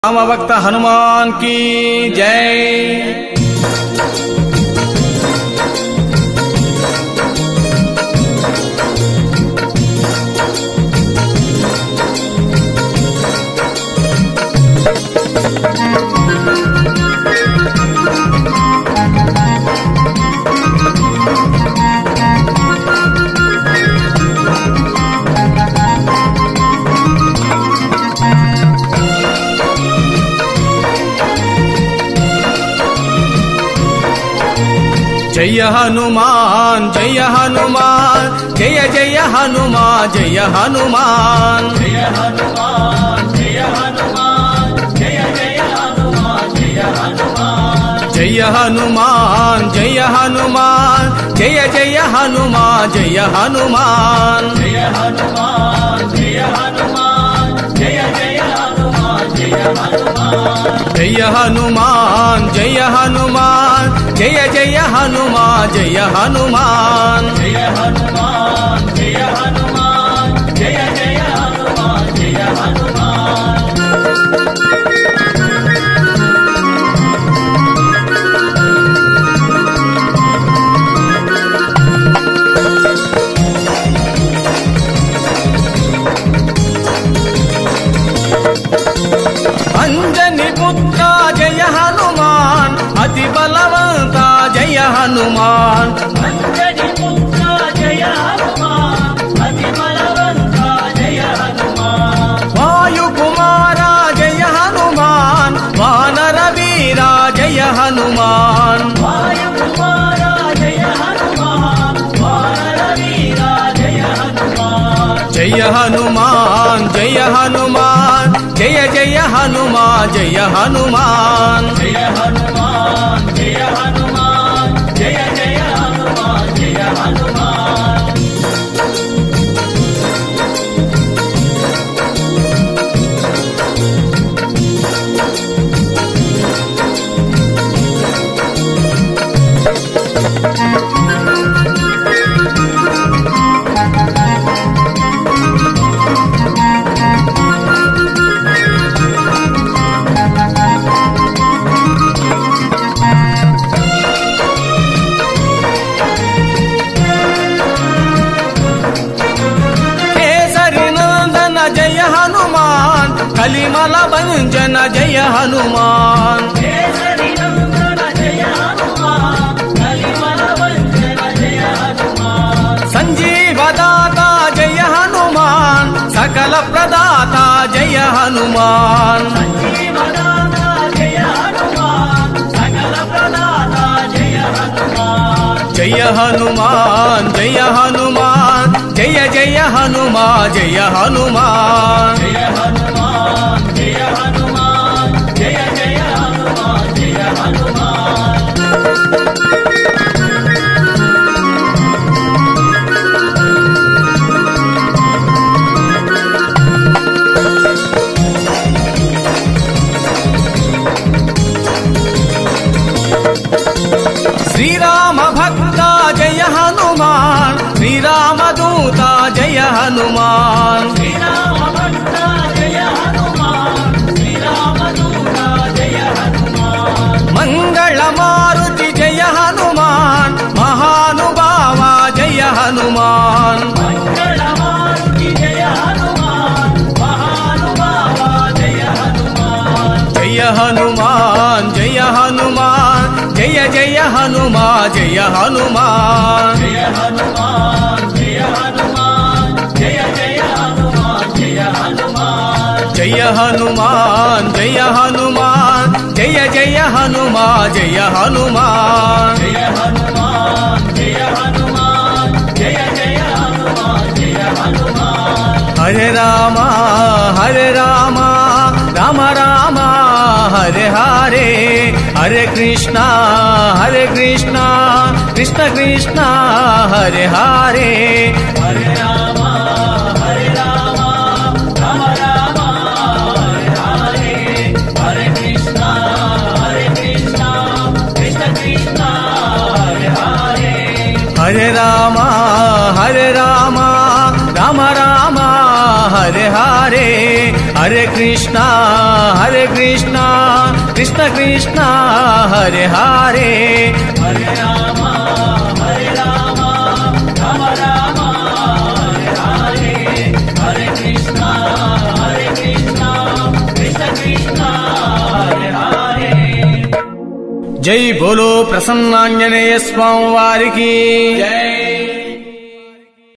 राम भक्त हनुमान की जय। जय हनुमान जय हनुमान जय जय हनुमान जय हनुमान जय हनुमान जय हनुमान जय जय हनुमान जय हनुमान जय हनुमान जय हनुमान जय जय हनुमान जय हनुमान जय हनुमान जय हनुमान जय जय हनुमान जय हनुमान जय हनुमान जय हनुमान जय जय हनुमान जय हनुमान जय हनुमान जय हनुमान जय जय हनुमान जय हनुमान। अंजनी पुत्र जय हनुमान अति बलवंता जय हनुमान अंजनी पुत्र जय हनुमान अति बलवंता जय हनुमान वायु कुमारा जय हनुमान वानर वीरा जय हनुमान वायु कुमारा जय हनुमान वानर वीरा जय हनुमान जय हनुमान जय हनुमान जय जय हनुमान जय हनुमान जय हनुमान जय हनुमान जय जय हनुमान जय हनुमान। कलिमल भंजन जय हनुमान केसरी नंदन जय हनुमान कलिमल भंजन जय हनुमान संजीवदाता जय हनुमान सकल प्रदाता जय हनुमान संजीवदाता जय हनुमान सकल प्रदाता जय हनुमान जय हनुमान जय हनुमान जय जय हनुमान जय हनुमान जय हनुमान जय हनुमान जय जय हनुमान जय हनुमान। श्री राम भक्ता जय हनुमान श्री राम दूता जय हनुमान श्री राम भक्ता जय हनुमान श्री राम दूता जय हनुमान मंगल मारुति जय हनुमान महानुभावा जय हनुमान मंगल मारुति जय हनुमान महानुभावा जय हनुमान जय हनुमान जय हनुमान जय जय हनुमान जय हनुमान जय हनुमान जय हनुमान जय जय हनुमान जय हनुमान जय हनुमान जय हनुमान जय जय हनुमान जय हनुमान जय हनुमान जय हनुमान जय जय हनुमान जय हनुमान। हरे राम राम राम हरे हरे हरे कृष्णा कृष्ण कृष्ण हरे हरे हरे राम राम राम हरे हरे हरे कृष्णा कृष्ण कृष्ण हरे हरे हरे राम राम राम हरे हरे హరే కృష్ణ కృష్ణ కృష్ణ హరే హరే హరే రామ రామ రామ హరే హరే హరే కృష్ణ కృష్ణ కృష్ణ హరే హరే. జై బోలో ప్రసన్నాంజనేయ స్వామి వారికి జై.